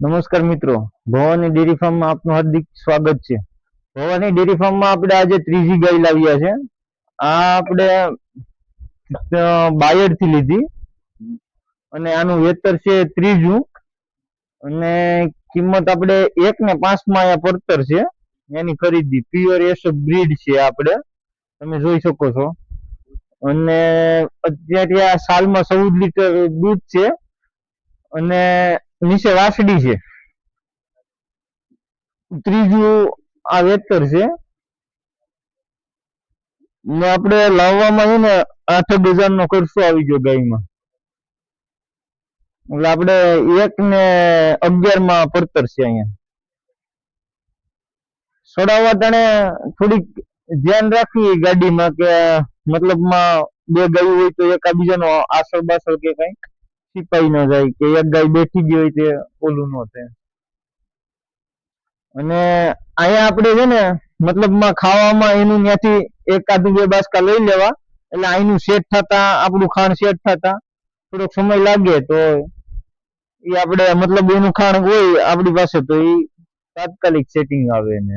નમસ્કાર મિત્રો, ભવાની ડેરી ફાર્મમાં આપનું હાર્દિક સ્વાગત છે। ભવાની ડેરી ફાર્મમાં આપણે આજે ત્રીજી ગાય લાવ્યા છે। આ આપણે બાયડ થી લીધી અને આનું વેતર છે ત્રીજું અને કિંમત આપણે 1 ને 5 માં આ પડતર છે એની ખરીદી। પ્યોર એસએફ બ્રીડ છે આપણે, તમે જોઈ શકો છો। અને અત્યારે આ સાલમાં 14 લીટર દૂધ છે અને નીચે વાસડી છે। ત્રીજું આ વેતર છે ને આપણે લાવવામાં છે ને 8,000 નો ખર્ચો આવી ગયો ગાયમાં, એટલે આપણે 1 ને 11 માં પડતર છે। અહીંયા સડાવવા ટાણે થોડીક ધ્યાન રાખવી ગાડીમાં કે મતલબમાં બે ગાયો હોય તો એકાબીજાનો આસળ બાસળ કે કઈ છીપાઈ ન જાય કે એક ગાય બેઠી ગઈ હોય તે ઓલું ન થાય। અને અહીંયા આપણે છે ને મતલબમાં ખાવામાં એનું ત્યાંથી એકાદું બે બાસકા લઈ લેવા, એટલે અહીંનું સેટ થતા આપણું ખાણ સેટ થતા થોડોક સમય લાગે, તો એ આપણે મતલબ એનું ખાણ હોય આપણી પાસે તો એ તાત્કાલિક સેટિંગ આવે ને।